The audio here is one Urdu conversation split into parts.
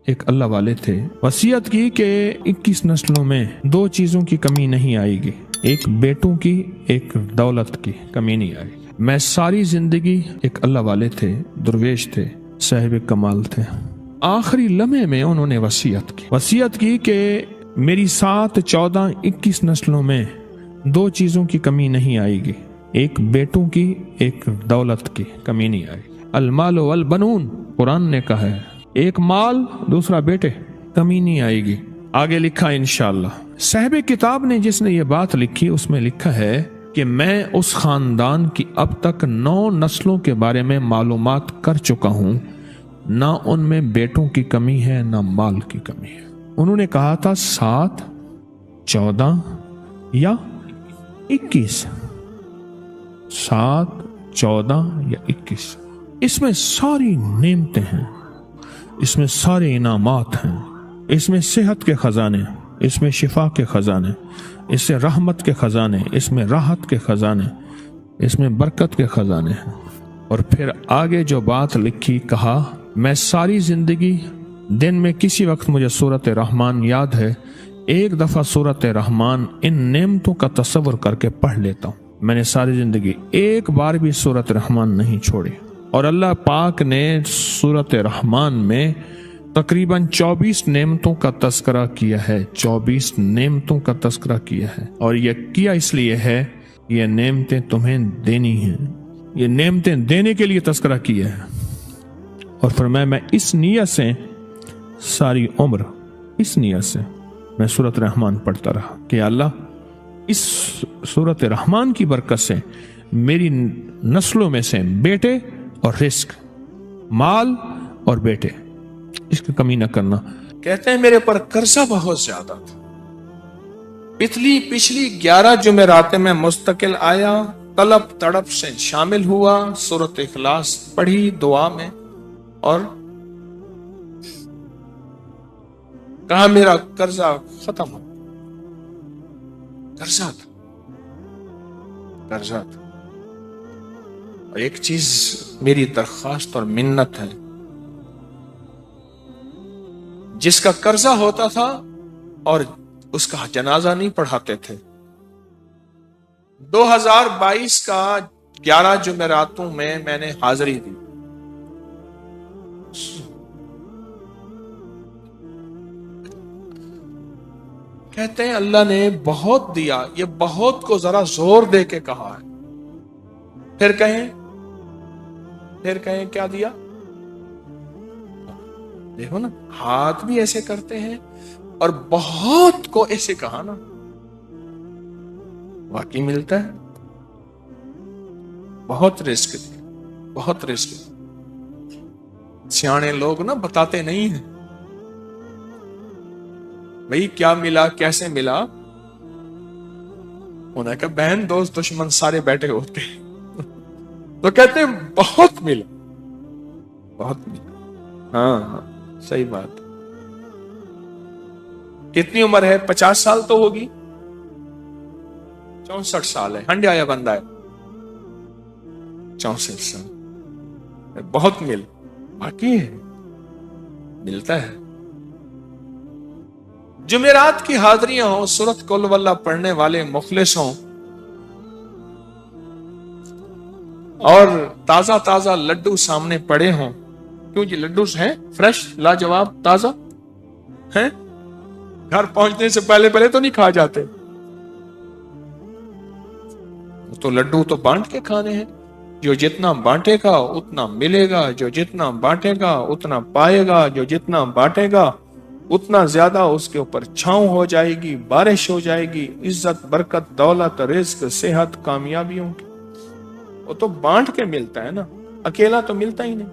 ایک اللہ والے تھے، وصیت کی کہ 21 نسلوں میں 2 چیزوں کی کمی نہیں آئے گی، ایک بیٹوں کی، ایک دولت کی کمی نہیں آئے گی۔ میں ساری زندگی، ایک اللہ والے تھے، درویش تھے، صاحب کمال تھے، آخری لمحے میں انہوں نے وصیت کی کہ میری 7، 14، 21 نسلوں میں 2 چیزوں کی کمی نہیں آئے گی، ایک بیٹوں کی، ایک دولت کی کمی نہیں آئے گی۔ المال والبنون، قرآن نے کہا ہے، ایک مال، دوسرا بیٹے، کمی نہیں آئے گی۔ آگے لکھا انشاءاللہ، صاحب کتاب نے جس نے یہ بات لکھی اس میں لکھا ہے کہ میں اس خاندان کی اب تک 9 نسلوں کے بارے میں معلومات کر چکا ہوں، نہ ان میں بیٹوں کی کمی ہے نہ مال کی کمی ہے۔ انہوں نے کہا تھا 7، 14 یا 21، 7، 14 یا 21، اس میں ساری نعمتیں ہیں، اس میں سارے انعامات ہیں، اس میں صحت کے خزانے، اس میں شفا کے خزانے، اس سے رحمت کے خزانے، اس میں راحت کے خزانے، اس میں برکت کے خزانے ہیں۔ اور پھر آگے جو بات لکھی، کہا میں ساری زندگی دن میں کسی وقت مجھے سورۃ رحمان یاد ہے، ایک دفعہ سورۃ رحمان ان نعمتوں کا تصور کر کے پڑھ لیتا ہوں۔ میں نے ساری زندگی ایک بار بھی سورۃ رحمان نہیں چھوڑی، اور اللہ پاک نے سورۃ رحمان میں تقریباً 24 نعمتوں کا تذکرہ کیا ہے، 24 نعمتوں کا تذکرہ کیا ہے، اور یہ کیا اس لیے ہے، یہ نعمتیں تمہیں دینی ہیں، یہ نعمتیں دینے کے لیے تذکرہ کیا ہے۔ اور فرمایا میں اس نیت سے ساری عمر، اس نیت سے میں سورۃ رحمان پڑھتا رہا کہ اللہ اس سورۃ رحمان کی برکت سے میری نسلوں میں سے بیٹے اور رزق، مال اور بیٹے، اس کی کمی نہ کرنا۔ کہتے ہیں میرے پر قرضہ بہت زیادہ تھا، پچھلی 11 جمعراتیں میں مستقل آیا، طلب تڑپ سے شامل ہوا، سورۃ اخلاص پڑھی دعا میں، اور کہا میرا قرضہ ختم ہو۔ قرضہ تھا۔ اور ایک چیز میری درخواست اور منت ہے، جس کا قرضہ ہوتا تھا اور اس کا جنازہ نہیں پڑھاتے تھے، 2022 کا 11 جمعراتوں میں نے حاضری دی۔ کہتے ہیں اللہ نے بہت دیا، یہ بہت کو ذرا زور دے کے کہا ہے، پھر کہیں کیا دیا؟ دیکھو نا، ہاتھ بھی ایسے کرتے ہیں اور بہت کو ایسے کہا نا، واقعی ملتا ہے۔ بہت رزق دیا، بہت رزق دیا۔ سیانے لوگ نا بتاتے نہیں ہیں بھئی کیا ملا، کیسے ملا، انہوں نے کہا بہن دوست دشمن سارے بیٹھے ہوتے ہیں تو کہتے ہیں بہت ملا، بہت ملا۔ ہاں صحیح بات۔ کتنی عمر ہے؟ 50 سال تو ہوگی، 64 سال ہے، ہنڈے آیا بندہ ہے، 64 سال، بہت باقی ہے، ملتا ہے۔ جمعرات کی حاضریاں ہوں، سورۃ قل واللہ پڑھنے والے مخلص ہوں، اور تازہ تازہ لڈو سامنے پڑے ہوں، کیوں جی لڈو ہیں فریش، لاجواب، تازہ ہیں، گھر پہنچنے سے پہلے تو نہیں کھا جاتے، تو لڈو تو بانٹ کے کھانے ہیں، جو جتنا بانٹے گا اتنا ملے گا، جو جتنا بانٹے گا اتنا پائے گا، جو جتنا بانٹے گا اتنا زیادہ اس کے اوپر چھاؤں ہو جائے گی، بارش ہو جائے گی، عزت، برکت، دولت، رزق، صحت، کامیابیوں کی، وہ تو بانٹ کے ملتا ہے نا، اکیلا تو ملتا ہی نہیں،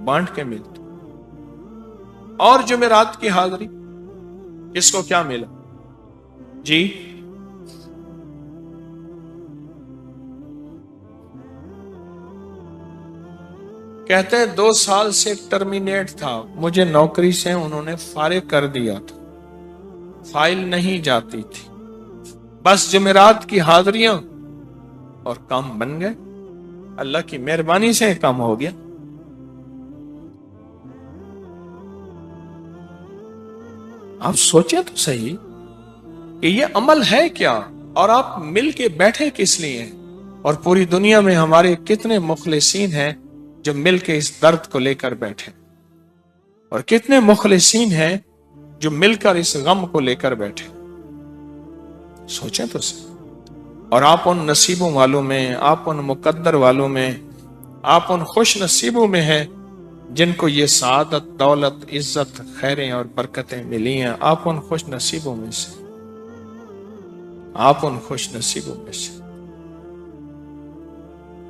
بانٹ کے ملتا۔ اور جمعرات کی حاضری کس کو کیا ملا جی؟ کہتے ہیں 2 سال سے ٹرمینیٹ تھا، مجھے نوکری سے انہوں نے فارغ کر دیا تھا، فائل نہیں جاتی تھی، بس جمعرات کی حاضریاں اور کام بن گئے، اللہ کی مہربانی سے کام ہو گیا۔ آپ سوچیں تو صحیح کہ یہ عمل ہے کیا، اور آپ مل کے بیٹھے کس لیے ہیں؟ اور پوری دنیا میں ہمارے کتنے مخلصین ہیں جو مل کے اس درد کو لے کر بیٹھے، اور کتنے مخلصین ہیں جو مل کر اس غم کو لے کر بیٹھے؟ سوچیں تو صحیح۔ اور آپ ان نصیبوں والوں میں، آپ ان مقدر والوں میں، آپ ان خوش نصیبوں میں ہیں جن کو یہ سعادت، دولت، عزت، خیریں اور برکتیں ملی ہیں۔ آپ ان خوش نصیبوں میں سے، آپ ان خوش نصیبوں میں سے،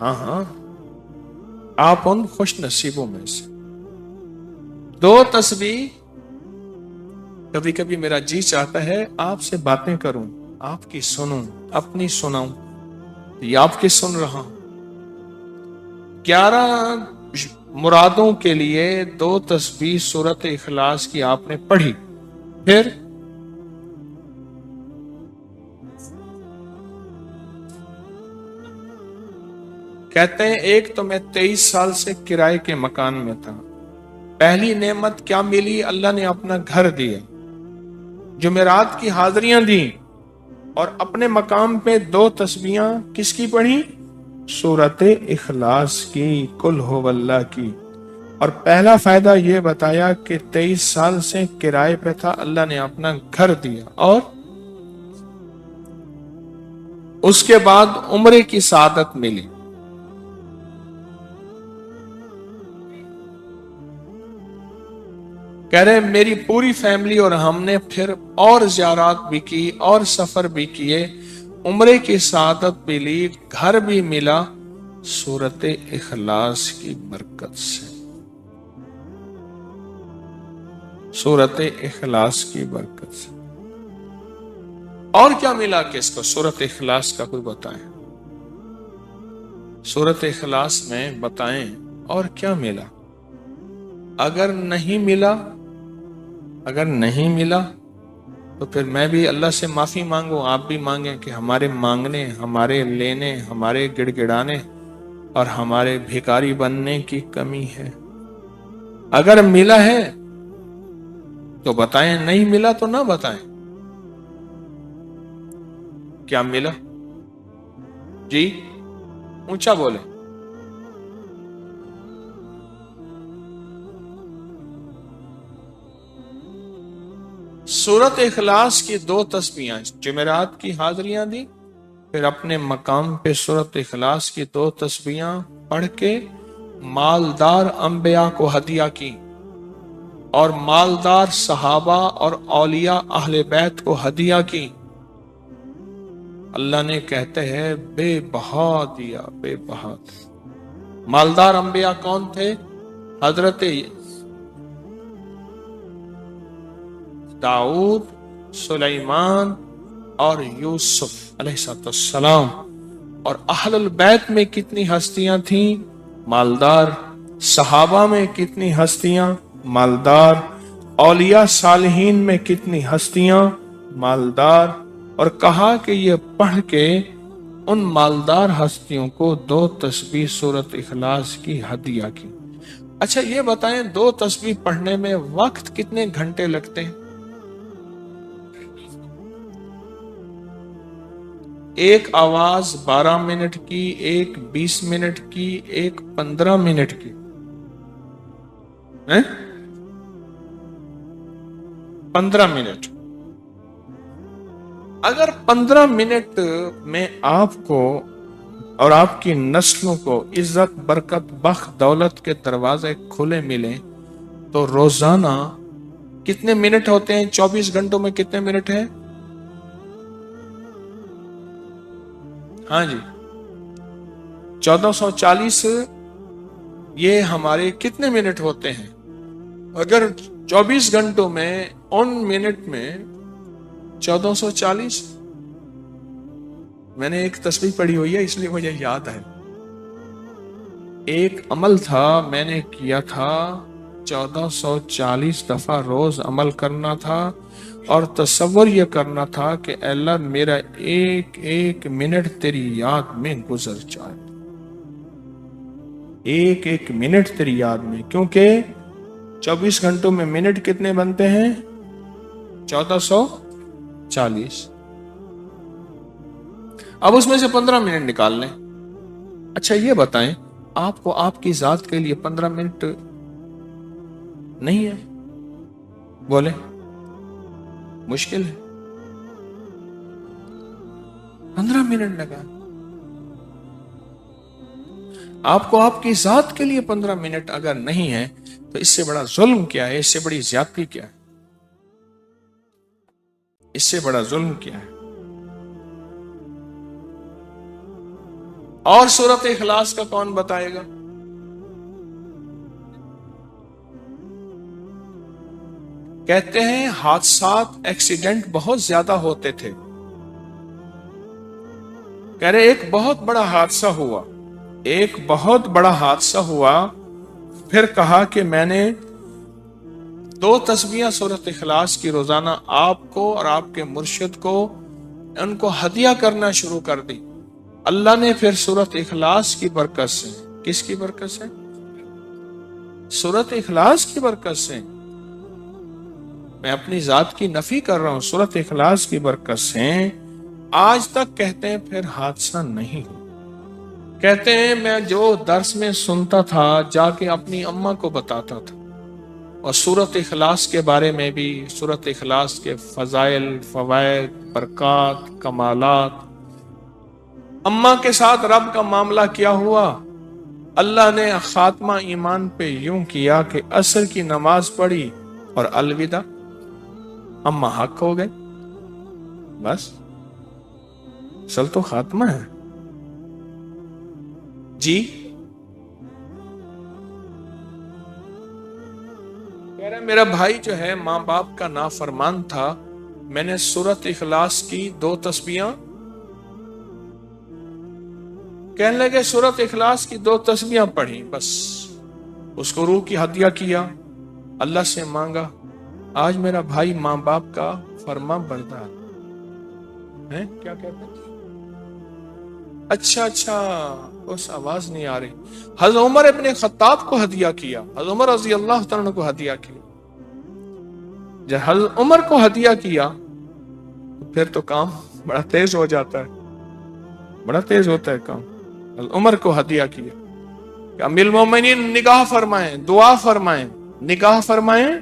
ہاں، آپ ان خوش نصیبوں میں سے۔ دو تسبیح، کبھی کبھی میرا جی چاہتا ہے آپ سے باتیں کروں، آپ کی سنوں، اپنی سناؤں، یہ آپ کی سن رہا ہوں۔ 11 مرادوں کے لیے 2 تسبیح سورت اخلاص کی آپ نے پڑھی، پھر کہتے ہیں ایک تو میں 23 سال سے کرائے کے مکان میں تھا، پہلی نعمت کیا ملی؟ اللہ نے اپنا گھر دیا، جمعرات کی حاضریاں دیں، اور اپنے مقام پہ 2 تسبیحاں کس کی پڑھی؟ سورت اخلاص کی، قل هو اللہ کی۔ اور پہلا فائدہ یہ بتایا کہ 23 سال سے کرائے پہ تھا، اللہ نے اپنا گھر دیا، اور اس کے بعد عمرے کی سعادت ملی۔ کہہ رہے میری پوری فیملی اور ہم نے پھر اور زیارات بھی کی اور سفر بھی کیے، عمرے کی سعادت بھی لی، گھر بھی ملا، سورت اخلاص کی برکت سے، سورت اخلاص کی برکت سے۔ اور کیا ملا کس کو؟ سورت اخلاص کا کوئی بتائیں، سورت اخلاص میں بتائیں اور کیا ملا؟ اگر نہیں ملا تو پھر میں بھی اللہ سے معافی مانگوں، آپ بھی مانگیں کہ ہمارے مانگنے، ہمارے لینے، ہمارے گڑ گڑانے اور ہمارے بھکاری بننے کی کمی ہے۔ اگر ملا ہے تو بتائیں، نہیں ملا تو نہ بتائیں۔ کیا ملا؟ جی اونچا بولیں۔ سورت اخلاص کی 2 تسبیحاں، جمعرات کی حاضریاں دی، پھر اپنے مقام پہ سورت اخلاص کی 2 تسبیحاں پڑھ کے مالدار انبیاء کو ہدیہ کی، اور مالدار صحابہ اور اولیاء اہل بیت کو ہدیہ کی۔ اللہ نے کہتے ہیں بے بہا دیا، بے بہا دیا۔ مالدار انبیاء کون تھے؟ حضرت داؤد، سلیمان اور یوسف علیہ السلام۔ اور اہل البیت میں کتنی ہستیاں تھیں؟ مالدار۔ صحابہ میں کتنی ہستیاں؟ مالدار۔ اولیاء صالحین میں کتنی ہستیاں؟ مالدار۔ اور کہا کہ یہ پڑھ کے ان مالدار ہستیوں کو 2 تسبیح سورت اخلاص کی ہدیہ کی۔ اچھا یہ بتائیں 2 تسبیح پڑھنے میں وقت کتنے گھنٹے لگتے ہیں؟ ایک آواز 12 منٹ کی، ایک 20 منٹ کی، ایک 15 منٹ کی، 15 منٹ۔ اگر 15 منٹ میں آپ کو اور آپ کی نسلوں کو عزت، برکت، بخت، دولت کے دروازے کھلے ملیں تو روزانہ کتنے منٹ ہوتے ہیں؟ 24 گھنٹوں میں کتنے منٹ ہیں؟ ہاں جی 1440، یہ ہمارے کتنے منٹ ہوتے ہیں؟ اگر 24 گھنٹوں میں ان منٹ میں 1440، میں نے ایک تسبیح پڑھی ہوئی ہے اس لیے مجھے یاد ہے، ایک عمل تھا میں نے کیا تھا 1440 دفعہ روز عمل کرنا تھا، اور تصور یہ کرنا تھا کہ اے اللہ میرا ایک ایک منٹ تیری یاد میں گزر جائے، ایک ایک منٹ تیری یاد میں، کیونکہ 24 گھنٹوں میں منٹ کتنے بنتے ہیں؟ 1440. اب اس میں سے 15 منٹ نکال لیں. اچھا یہ بتائیں آپ کو آپ کی ذات کے لیے 15 منٹ نہیں ہے؟ بولے مشکل ہے. 15 منٹ لگا. آپ کو آپ کی ذات کے لیے 15 منٹ اگر نہیں ہے تو اس سے بڑا ظلم کیا ہے؟ اس سے بڑی زیادتی کیا ہے؟ اس سے بڑا ظلم کیا ہے؟ اور سورۃ اخلاص کا کون بتائے گا؟ کہتے ہیں حادثات ایکسیڈنٹ بہت زیادہ ہوتے تھے. کہہ رہے ایک بہت بڑا حادثہ ہوا، ایک بہت بڑا حادثہ ہوا، پھر کہا کہ میں نے 2 تسبیحاں سورۃ اخلاص کی روزانہ آپ کو اور آپ کے مرشد کو ان کو ہدیہ کرنا شروع کر دی. اللہ نے پھر سورۃ اخلاص کی برکت سے، کس کی برکت سے؟ سورۃ اخلاص کی برکت سے. میں اپنی ذات کی نفی کر رہا ہوں، سورۃ اخلاص کی برکت سے آج تک کہتے ہیں پھر حادثہ نہیں ہو. کہتے ہیں میں جو درس میں سنتا تھا جا کے اپنی اماں کو بتاتا تھا، اور سورۃ اخلاص کے بارے میں بھی، سورۃ اخلاص کے فضائل، فوائد، برکات، کمالات. اماں کے ساتھ رب کا معاملہ کیا ہوا؟ اللہ نے خاتمہ ایمان پہ یوں کیا کہ عصر کی نماز پڑھی اور الوداع، اماں حق ہو گئے. بس اصل تو خاتمہ ہے. جی کہہ رہے میرا بھائی جو ہے ماں باپ کا نافرمان تھا، میں نے سورۃ اخلاص کی 2 تسبیحاں، کہنے لگے سورۃ اخلاص کی 2 تسبیحاں پڑھی، بس اس کو روح کی ہدیہ کیا، اللہ سے مانگا. آج میرا بھائی ماں باپ کا فرما بردار ہے. کیا کہتے ہیں؟ اچھا اس آواز نہیں آ رہی. حضرت عمر ابن خطاب کو ہدیہ کیا، حضرت عمر رضی اللہ تعالیٰ کو ہدیہ کیا. جب حضرت عمر کو ہدیہ کیا پھر تو کام بڑا تیز ہو جاتا ہے، بڑا تیز ہوتا ہے کام. حضرت عمر کو ہدیہ کیا کہ امیر المومنین نگاہ فرمائیں، دعا فرمائیں، نگاہ فرمائیں،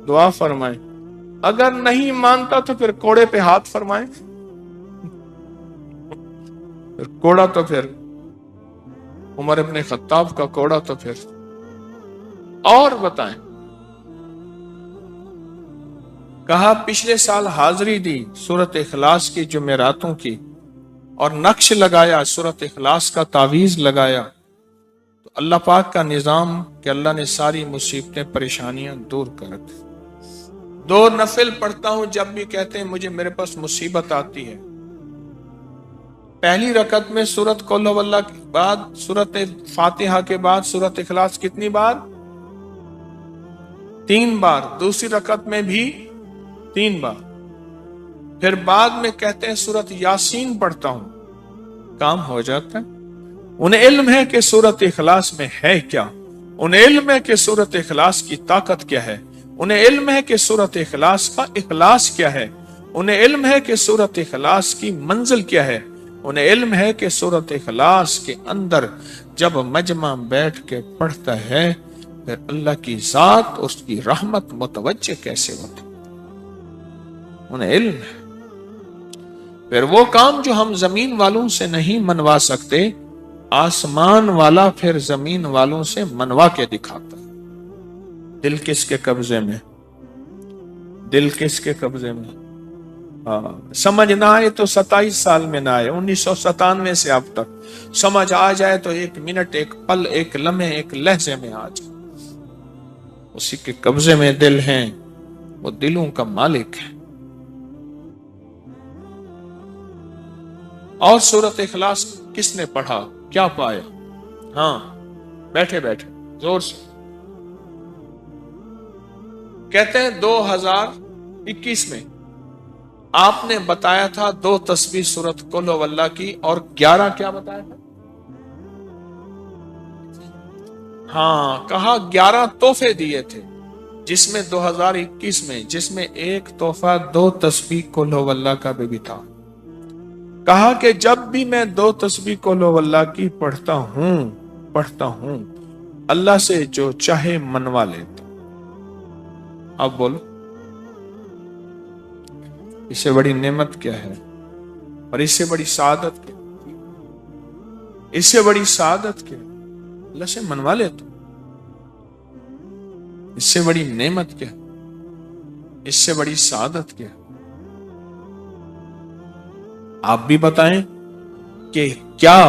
دعا فرمائیں. اگر نہیں مانتا تو پھر کوڑے پہ ہاتھ فرمائیں. پھر کوڑا تو پھر عمر ابن خطاب کا کوڑا تو پھر. اور بتائیں، کہا پچھلے سال حاضری دی سورۃ اخلاص کی جمعراتوں کی، اور نقش لگایا سورۃ اخلاص کا، تعویذ لگایا. تو اللہ پاک کا نظام کہ اللہ نے ساری مصیبتیں پریشانیاں دور کر دی. 2 نفل پڑھتا ہوں جب بھی کہتے ہیں مجھے میرے پاس مصیبت آتی ہے. پہلی رکعت میں سورۃ قل ہو اللہ کے بعد، سورۃ فاتحہ کے بعد سورۃ اخلاص کتنی بار؟ 3 بار. دوسری رکعت میں بھی 3 بار. پھر بعد میں کہتے ہیں سورۃ یاسین پڑھتا ہوں، کام ہو جاتا ہے. انہیں علم ہے کہ سورۃ اخلاص میں ہے کیا، انہیں علم ہے کہ سورۃ اخلاص کی طاقت کیا ہے، انہیں علم ہے کہ سورۃ اخلاص کا اخلاص کیا ہے، انہیں علم ہے کہ سورۃ اخلاص کی منزل کیا ہے، انہیں علم ہے کہ سورۃ اخلاص کے اندر جب مجمع بیٹھ کے پڑھتا ہے پھر اللہ کی ذات، اس کی رحمت متوجہ کیسے ہوتی، انہیں علم ہے. پھر وہ کام جو ہم زمین والوں سے نہیں منوا سکتے، آسمان والا پھر زمین والوں سے منوا کے دکھاتا ہے. دل کس کے قبضے میں؟ دل کس کے قبضے میں؟ سمجھ نہ آئے تو 27 سال میں نہ آئے، 1997 سے اب تک. سمجھ آ جائے تو 1 منٹ، 1 پل، 1 لمحے، 1 لہجے میں آ جائے. اسی کے قبضے میں دل ہیں، وہ دلوں کا مالک ہے. اور سورۃ اخلاص کس نے پڑھا، کیا پایا؟ ہاں بیٹھے بیٹھے زور سے کہتے ہیں 2021 میں آپ نے بتایا تھا 2 تسبیح سورۃ قل ہو اللہ کی، اور 11 کیا بتایا تھا؟ ہاں کہا 11 تحفے دیے تھے. جس میں 2021 میں جس میں ایک تحفہ 2 تسبیح قل ہو اللہ کا بھی تھا. کہا کہ جب بھی میں 2 تسبیح قل ہو اللہ کی پڑھتا ہوں اللہ سے جو چاہے منوا لیتا. اب بولو اس سے بڑی نعمت کیا ہے اور اس سے بڑی سعادت کیا؟ اس سے بڑی سعادت کیا؟ اللہ سے منوا لیتا. اس سے بڑی نعمت کیا؟ اس سے بڑی سعادت کیا؟ آپ بھی بتائیں کہ کیا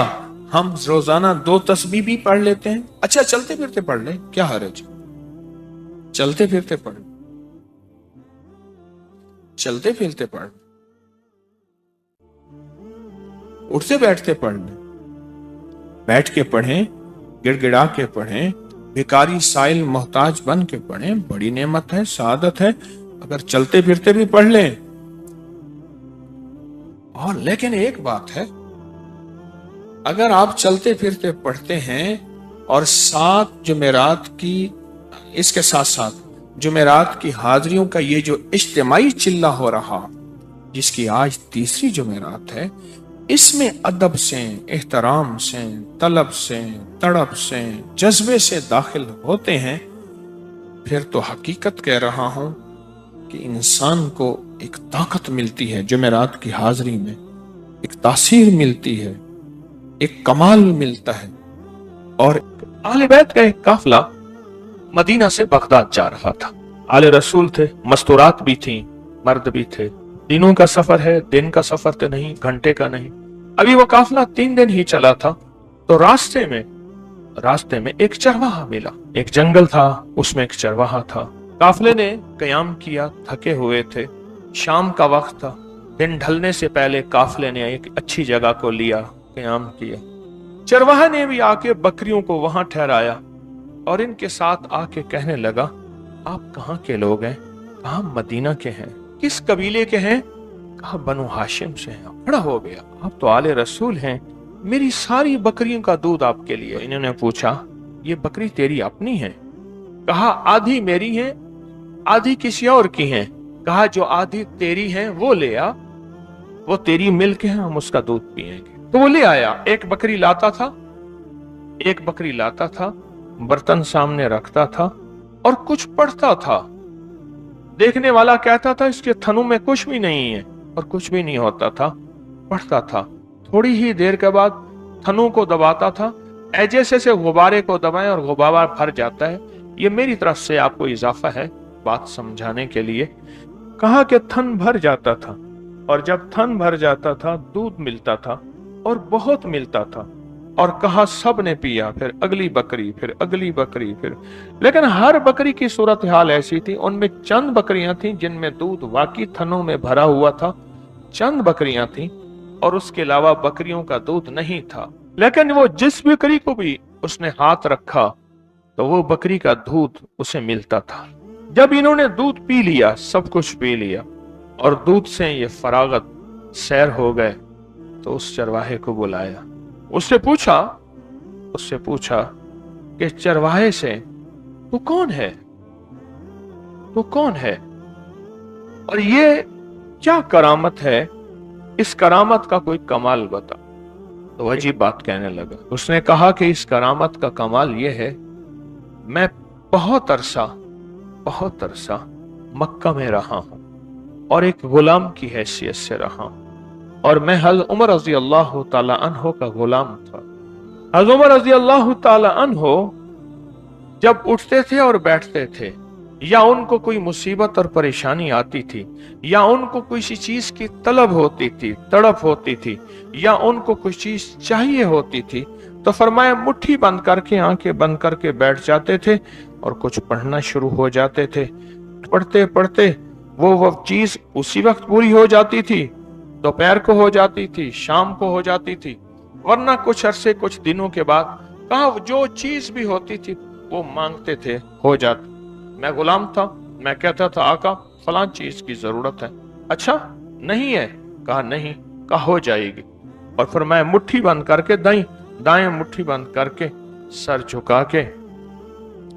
ہم روزانہ 2 تسبیح بھی پڑھ لیتے ہیں؟ اچھا چلتے پھرتے پڑھ لیں، کیا حرج؟ چلتے پھرتے پڑھ لیں، چلتے پھرتے پڑھ لیں، اٹھتے بیٹھتے پڑھ لیں، بیٹھ کے پڑھیں، گڑ گڑا کے پڑھیں، بھکاری سائل محتاج بن کے پڑھیں، بڑی نعمت ہے، سعادت ہے اگر چلتے پھرتے بھی پڑھ لیں. اور لیکن ایک بات ہے، اگر آپ چلتے پھرتے پڑھتے ہیں اور 7 جمعرات کی اس کے ساتھ ساتھ جمعرات کی حاضریوں کا یہ جو اجتماعی چلہ ہو رہا، جس کی آج 3ری جمعرات ہے، اس میں ادب سے، احترام سے، طلب سے، تڑپ سے، جذبے سے داخل ہوتے ہیں، پھر تو حقیقت کہہ رہا ہوں کہ انسان کو ایک طاقت ملتی ہے، جمعرات کی حاضری میں ایک تاثیر ملتی ہے، ایک کمال ملتا ہے. اور آل بیت کا ایک قافلہ مدینہ سے بغداد جا رہا تھا. آل رسول تھے، مستورات بھی تھیں، مرد بھی تھے. دنوں کا سفر ہے، دن کا سفر تو نہیں، گھنٹے کا نہیں. ابھی وہ قافلہ 3 دن ہی چلا تھا تو راستے میں ایک چرواہا ملا. ایک جنگل تھا، اس میں ایک چرواہا تھا. قافلے نے قیام کیا، تھکے ہوئے تھے، شام کا وقت تھا. دن ڈھلنے سے پہلے قافلے نے ایک اچھی جگہ کو لیا، قیام کیا. چرواہا نے بھی آ کے بکریوں کو وہاں ٹھہرایا اور ان کے ساتھ آ کے کہنے لگا، آپ کہاں کے لوگ ہیں؟ کہاں مدینہ کے ہیں. کس قبیلے کے ہیں؟ کہا بنو ہاشم سے ہیں. بڑا ہو گیا، آپ تو آل رسول ہیں، میری ساری بکریوں کا دودھ آپ کے لیے. انہوں نے پوچھا یہ بکری تیری اپنی ہے؟ کہا آدھی میری ہیں، آدھی کسی اور کی ہیں. کہا جو آدھی تیری ہیں وہ لے آ، وہ تیری ملک ہے، ہم اس کا دودھ پیئیں گے. تو وہ لے آیا. ایک بکری لاتا تھا، برتن سامنے رکھتا تھا اور کچھ پڑھتا تھا. دیکھنے والا کہتا تھا اس کے تھنوں میں کچھ بھی نہیں ہے، اور کچھ بھی نہیں ہوتا تھا. پڑھتا تھا، تھوڑی ہی دیر کے بعد تھنوں کو دباتا تھا. ایجیسے سے غبارے کو دبائیں اور غبارہ بھر جاتا ہے. یہ میری طرف سے آپ کو اضافہ ہے بات سمجھانے کے لیے. کہا کہ تھن بھر جاتا تھا، اور جب تھن بھر جاتا تھا دودھ ملتا تھا اور بہت ملتا تھا. اور کہا سب نے پیا، پھر اگلی بکری، پھر اگلی بکری، پھر. لیکن ہر بکری کی صورتحال ایسی تھی، ان میں چند بکریاں تھیں جن میں دودھ واقعی تھنوں میں بھرا ہوا تھا، چند بکریاں تھیں اور اس کے علاوہ بکریوں کا دودھ نہیں تھا. لیکن وہ جس بکری کو بھی اس نے ہاتھ رکھا تو وہ بکری کا دودھ اسے ملتا تھا. جب انہوں نے دودھ پی لیا، سب کچھ پی لیا اور دودھ سے یہ فراغت سیر ہو گئے، تو اس چرواہے کو بلایا. اس سے پوچھا کہ چرواہے سے تو کون ہے؟ اور یہ کیا کرامت ہے؟ اس کرامت کا کوئی کمال بتا. تو عجیب بات کہنے لگا. اس نے کہا کہ اس کرامت کا کمال یہ ہے، میں بہت عرصہ مکہ میں رہا ہوں اور ایک غلام کی حیثیت سے رہا ہوں، اور میں حضرت عمر رضی اللہ تعالی عنہ کا غلام تھا. حضرت عمر رضی اللہ تعالی عنہ جب اٹھتے تھے اور بیٹھتے تھے، یا ان کو کوئی مصیبت اور پریشانی آتی تھی، یا ان کو کسی چیز کی طلب ہوتی تھی، تڑپ ہوتی تھی، یا ان کو کچھ چیز چاہیے ہوتی تھی، تو فرمایا مٹھی بند کر کے، آنکھیں بند کر کے بیٹھ جاتے تھے اور کچھ پڑھنا شروع ہو جاتے تھے. پڑھتے پڑھتے وہ چیز اسی وقت پوری ہو جاتی تھی، دوپہر کو ہو جاتی تھی، شام کو ہو جاتی تھی، ورنہ کچھ عرصے، کچھ دنوں کے بعد کہا جو چیز بھی ہوتی تھی وہ مانگتے تھے، ہو جاتی. میں غلام تھا، میں کہتا تھا آقا فلاں چیز کی ضرورت ہے. اچھا نہیں ہے؟ کہا نہیں. کہا ہو جائے گی. اور فرمایا مٹھی بند کر کے، دائیں مٹھی بند کر کے، سر جھکا کے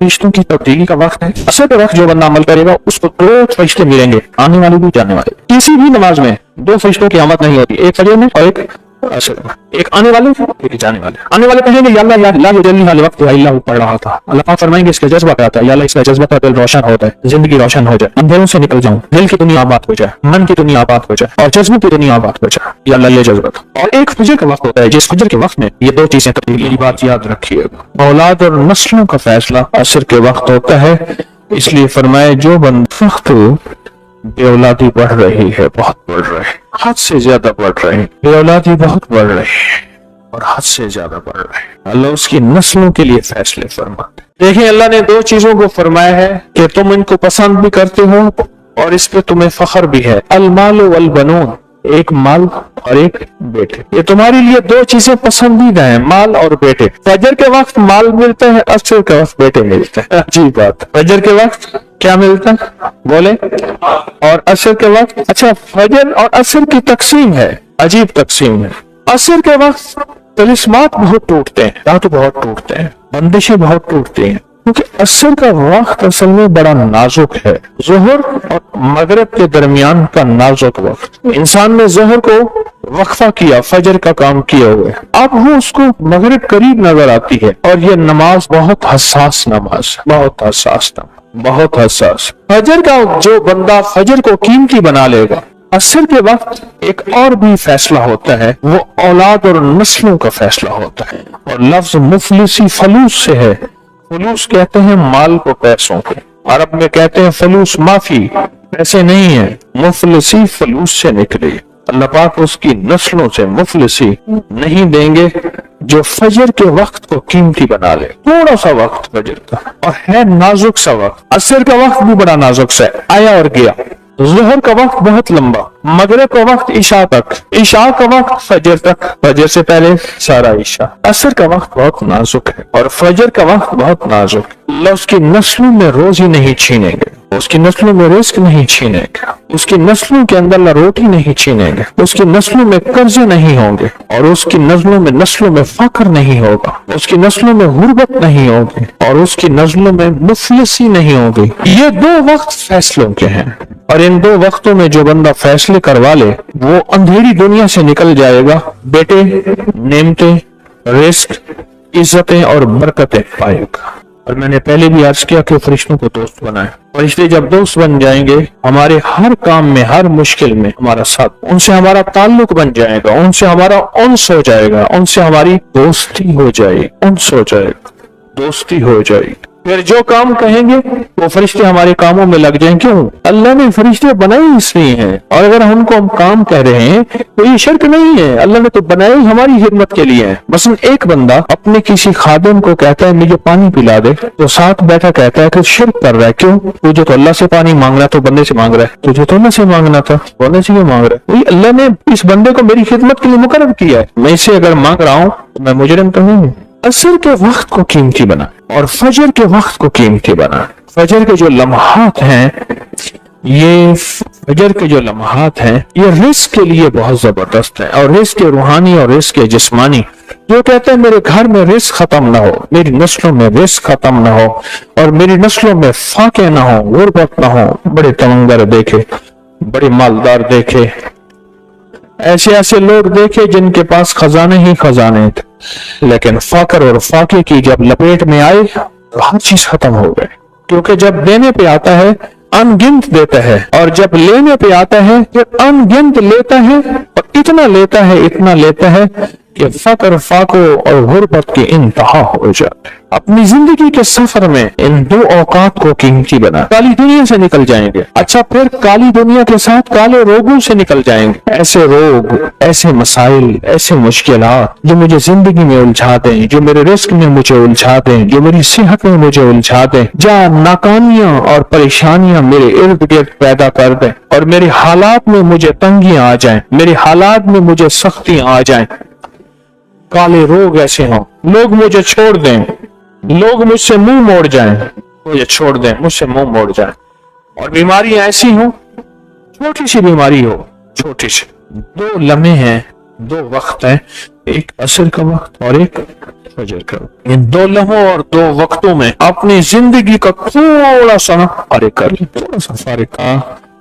فرشتوں کی تبدیلی کا وقت ہے. اصل کے وقت جو بندہ عمل کرے گا اس کو 2 فرشتے ملیں گے, آنے والے بھی جانے والے. کسی بھی نماز میں 2 فرشتوں کی آمد نہیں ہوتی, ایک فجر میں اور ایک اصل میں. ایک آنے والے ایک جانے والے. آنے والے کہیں گے یا اللہ لا یجلی حال وقت اللہ پڑھ رہا تھا. اللہ پاک فرمائیں گے اس کا جذبہ کیا آتا ہے, یا اللہ اس کا جذبہ کا دل روشن ہوتا ہے, زندگی روشن ہو جائے, اندھیروں سے نکل جاؤں, دل کی دنیا آباد ہو جائے, من کی دنیا آباد ہو جائے اور جذبے کی دنیا آباد ہو جائے, یا اللہ یہ جذبہ تھا. اور ایک فجر کا وقت ہوتا ہے جس فجر کے وقت میں یہ 2 چیزیں تبدیلی. بات یاد رکھیے گا, اولاد اور نسلوں کا فیصلہ عصر کے وقت ہوتا ہے. اس لیے فرمائے جو وقت بے اولادی بڑھ رہی ہے, بہت بڑھ رہی ہے, حد سے زیادہ بڑھ رہی ہے. بے اولادی بہت بڑھ رہی ہے اور حد سے زیادہ بڑھ رہی ہے. اللہ اس کی نسلوں کے لیے فیصلے فرماتے. دیکھیں اللہ نے 2 چیزوں کو فرمایا ہے کہ تم ان کو پسند بھی کرتے ہو اور اس پہ تمہیں فخر بھی ہے. المال والبنون, ایک مال اور ایک بیٹے. یہ تمہارے لیے 2 چیزیں پسندیدہ ہیں, مال اور بیٹے. فجر کے وقت مال ملتا ہے, عصر کے وقت بیٹے ملتے ہیں. عجیب بات, فجر کے وقت کیا ملتا ہے بولے, اور عصر کے وقت. اچھا فجر اور عصر کی تقسیم ہے, عجیب تقسیم ہے. عصر کے وقت طلسمات بہت ٹوٹتے ہیں, دانت بہت ٹوٹتے ہیں, بندشیں بہت ٹوٹتی ہیں, کیونکہ عصر کا وقت اصل میں بڑا نازک ہے. ظہر اور مغرب کے درمیان کا نازک وقت. انسان نے ظہر کو وقفہ کیا, فجر کا کام کیے ہوئے, اب وہ اس کو مغرب قریب نظر آتی ہے, اور یہ نماز بہت حساس نماز, بہت حساس نماز, بہت حساس. فجر کا جو بندہ فجر کو قیمتی بنا لے گا. عصر کے وقت ایک اور بھی فیصلہ ہوتا ہے, وہ اولاد اور نسلوں کا فیصلہ ہوتا ہے. اور لفظ مفلسی فلوس سے ہے. فلوس کہتے ہیں مال کو, پیسوں کو. عرب میں کہتے ہیں فلوس معافی, پیسے نہیں ہیں. مفلسی فلوس سے نکلی. اللہ پاک اس کی نسلوں سے مفلسی نہیں دیں گے جو فجر کے وقت کو قیمتی بنا لے. تھوڑا سا وقت فجر کا, اور ہے نازک سا وقت. عصر کا وقت بھی بڑا نازک سا ہے, آیا اور گیا. ظہر کا وقت بہت لمبا, مغرب کا وقت عشاء تک, عشاء کا وقت فجر تک, فجر سے پہلے سارا عشاء. عصر کا وقت بہت نازک ہے اور فجر کا وقت بہت نازک. اللہ اس کی نسلوں میں روزی نہیں چھینیں گے, اس کی نسلوں میں رزق نہیں چھینیں گے, اس کی نسلوں کے اندر روٹی نہیں چھینیں گے, اس کی نسلوں میں قرضے نہیں ہوں گے, اور اس کی نسلوں میں فقر نہیں ہوگا, اس کی نسلوں میں غربت نہیں ہوگی, اور اس کی نسلوں میں مفلسی نہیں ہوگی. یہ 2 وقت فیصلوں کے ہیں, اور ان 2 وقتوں میں جو بندہ فیصلے کروا لے وہ اندھیری دنیا سے نکل جائے گا. بیٹے, نعمتیں, رزق, عزتیں اور برکتیں پائے گا. اور میں نے پہلے بھی عرض کیا کہ فرشتوں کو دوست بنائے. فرشتے جب دوست بن جائیں گے, ہمارے ہر کام میں, ہر مشکل میں ہمارا ساتھ, ان سے ہمارا تعلق بن جائے گا, ان سے ہمارا انس ہو جائے گا, ان سے ہماری دوستی ہو جائے گی, انس ہو جائے گا, دوستی ہو جائے گی. پھر جو کام کہیں گے وہ فرشتے ہمارے کاموں میں لگ جائیں. کیوں؟ اللہ نے فرشتے بنائے اس لیے ہیں, اور اگر ہم کو ہم کام کہہ رہے ہیں تو یہ شرک نہیں ہے. اللہ نے تو بنائے ہماری خدمت کے لیے. مثلا ایک بندہ اپنے کسی خادم کو کہتا ہے مجھے پانی پلا دے, تو ساتھ بیٹھا کہتا ہے کہ شرک کر رہا ہے. کیوں؟ تجھے تو اللہ سے پانی مانگ رہا ہے, تو بندے سے مانگ رہا ہے. تجھے تو اللہ سے مانگنا تھا, بندے سے کیوں مانگ رہا ہے؟ اللہ نے اس بندے کو میری خدمت کے لیے مقرر کیا ہے, میں اسے اگر مانگ رہا ہوں تو میں مجرم تو نہیں ہوں. عصر کے وقت کو قیمتی بنا اور فجر کے وقت کو قیمتی بنا. فجر کے جو لمحات ہیں, یہ فجر کے جو لمحات ہیں یہ رزق کے لیے بہت زبردست ہے, اور رزق روحانی اور رزق جسمانی. جو کہتے ہیں میرے گھر میں رزق ختم نہ ہو, میری نسلوں میں رزق ختم نہ ہو, اور میری نسلوں میں فاقے نہ ہو, غربت نہ ہو. بڑے تمنگر دیکھے, بڑے مالدار دیکھے, ایسے لوگ دیکھے جن کے پاس خزانے ہی خزانے تھے, لیکن فقر اور فاقے کی جب لپیٹ میں آئے تو ہر چیز ختم ہو گئے. کیونکہ جب دینے پہ آتا ہے ان گنت دیتا ہے, اور جب لینے پہ آتا ہے پھر ان گنت لیتا ہے, اور اتنا لیتا ہے کہ فقر, فاقوں اور غربت کی انتہا ہو جاتے. اپنی زندگی کے سفر میں ان 2 اوقات کو قیمتی بنا. کالی دنیا سے نکل جائیں گے, اچھا پھر کالی دنیا کے ساتھ کالے روگوں سے نکل جائیں گے. ایسے روگ, ایسے مسائل, ایسے مشکلات جو مجھے زندگی میں الجھا دیں, جو میرے رزق میں مجھے الجھا دیں, جو میری صحت میں مجھے الجھا دیں, جہاں ناکامیاں اور پریشانیاں میرے ارد گرد پیدا کر دیں, اور میرے حالات میں مجھے تنگیاں آ جائیں, میرے حالات میں مجھے سختیاں آ جائیں. کالے روگ ایسے ہوں, لوگ مجھے چھوڑ دیں, لوگ مجھ سے منہ موڑ جائیں, مجھے چھوڑ دیں, مجھ سے منہ موڑ جائیں. اور بیماریاں ایسی ہوں, چھوٹی سی بیماری ہو, چھوٹی سی. 2 لمحے ہیں, 2 وقت ہیں, ایک عصر کا وقت اور ایک فجر کا ان 2 لمحوں اور 2 وقتوں میں اپنی زندگی کا تھوڑا سا فارغ کر لیں، تھوڑا سا فارغ۔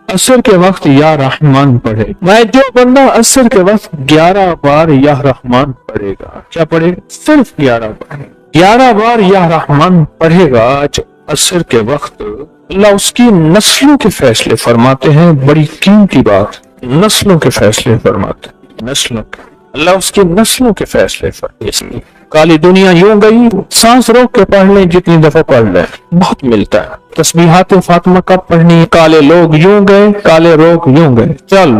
عصر کے وقت یا رحمان پڑھے، میں جو بندہ عصر کے وقت 11 بار یا رحمان پڑھے گا، کیا پڑھے گا؟ صرف 11 بار 11 بار یا رحمان پڑھے گا جو عصر کے وقت، اللہ اس کی نسلوں کے فیصلے فرماتے ہیں۔ بڑی قیمتی بات، نسلوں کے فیصلے فرماتے ہیں، نسلوں کے، اللہ اس کی نسلوں کے فیصلے فرماتے ہیں۔ کالی دنیا یوں گئی، سانس روک کے پڑھ لیں، جتنی دفعہ پڑھ لیں بہت ملتا ہے۔ تسبیحات فاطمہ کب پڑھنی؟ کالے لوگ یوں گئے، کالے روگ یوں گئے، چل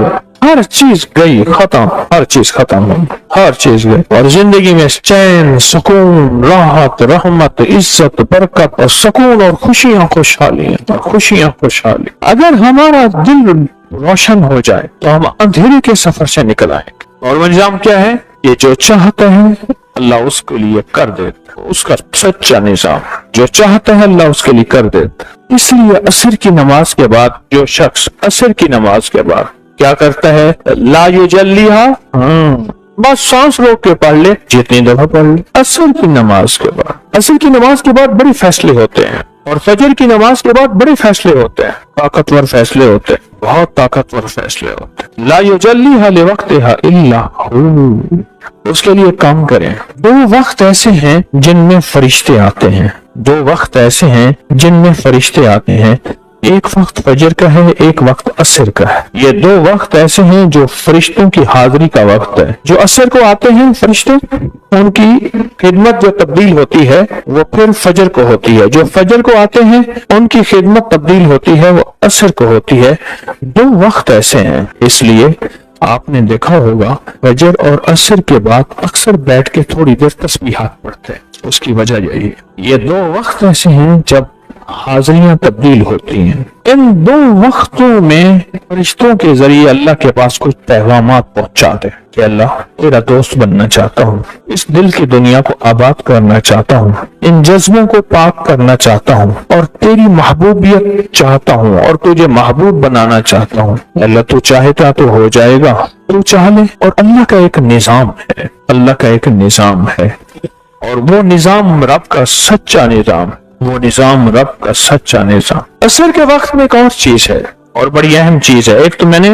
ہر چیز گئی، ختم، ہر چیز ختم ہو، ہر چیز گئی، اور زندگی میں چین، سکون، راحت، رحمت، عزت، برکت اور سکون اور خوشیاں خوشحالیاں اور خوشیاں خوشحالی۔ اگر ہمارا دل روشن ہو جائے تو ہم اندھیرے کے سفر سے نکل آئیں گے۔ اور وہ نظام کیا ہے؟ یہ جو چاہتا ہے اللہ اس کے لیے کر دیتا، اس کا سچا نظام، جو چاہتا ہے اللہ اس کے لیے کر دیتا۔ اس لیے عصر کی نماز کے بعد جو شخص عصر کی نماز کے بعد کیا کرتا ہے؟ لا یجلیہا، بس سانس روک کے پڑھ لے، جتنی دفعہ پڑھ لے۔ عصر کی نماز کے بعد، عصر کی نماز کے بعد بڑے فیصلے ہوتے ہیں، اور فجر کی نماز کے بعد بڑے فیصلے ہوتے ہیں، طاقتور فیصلے ہوتے ہیں، بہت طاقتور فیصلے ہوتے ہیں۔ لا یجلیہا لوقتہا الا ہو، اس کے لیے کام کریں۔ 2 وقت ایسے ہیں جن میں فرشتے آتے ہیں، 2 وقت ایسے ہیں جن میں فرشتے آتے ہیں، ایک وقت فجر کا ہے، ایک وقت عصر کا ہے۔ یہ 2 وقت ایسے ہیں جو فرشتوں کی حاضری کا وقت ہے۔ جو عصر کو آتے ہیں فرشتے، ان کی خدمت جو تبدیل ہوتی ہے وہ پھر فجر کو ہوتی ہے، جو فجر کو آتے ہیں ان کی خدمت تبدیل ہوتی ہے، وہ عصر کو ہوتی ہے۔ 2 وقت ایسے ہیں، اس لیے آپ نے دیکھا ہوگا فجر اور عصر کے بعد اکثر بیٹھ کے تھوڑی دیر تسبیحات پڑھتے ہیں۔ اس کی وجہ یہی ہے، یہ 2 وقت ایسے ہیں جب حاضریاں تبدیل ہوتی ہیں۔ ان 2 وقتوں میں فرشتوں کے ذریعے اللہ کے پاس کچھ پیغامات پہنچا دے کہ اللہ تیرا دوست بننا چاہتا ہوں، اس دل کی دنیا کو آباد کرنا چاہتا ہوں، ان جذبوں کو پاک کرنا چاہتا ہوں، اور تیری محبوبیت چاہتا ہوں، اور تجھے محبوب بنانا چاہتا ہوں۔ اللہ تو چاہتا تو ہو جائے گا، تو چاہ لے۔ اور اللہ کا ایک نظام ہے، اللہ کا ایک نظام ہے، اور وہ نظام رب کا سچا نظام، وہ نظام رب کا سچا نظام۔ عصر کے وقت میں ایک اور چیز ہے، اور بڑی اہم چیز ہے۔ ایک تو میں نے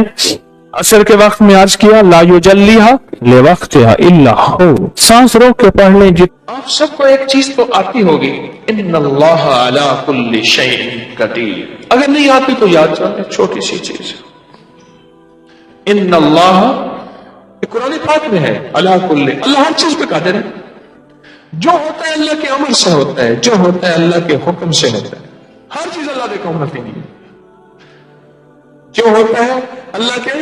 عصر کے وقت میں عرض کیا لا یجلیہا لوقتہا الا ہو، سانس روک کے پڑھ لیں۔ آپ سب کو ایک چیز تو آتی ہوگی، ان اللہ علی کل شیء قدیر۔ اگر نہیں آتی تو یاد رکھیں، چھوٹی سی چیز، ان اللہ، قرآن پاک میں ہے، علی کل، اللہ ہر چیز پہ قادر ہے۔ جو ہوتا ہے اللہ کے امر سے ہوتا ہے، جو ہوتا ہے اللہ کے حکم سے ہوتا ہے، ہر چیز اللہ کے حکم سے نہیں ہے، جو ہوتا ہے اللہ کے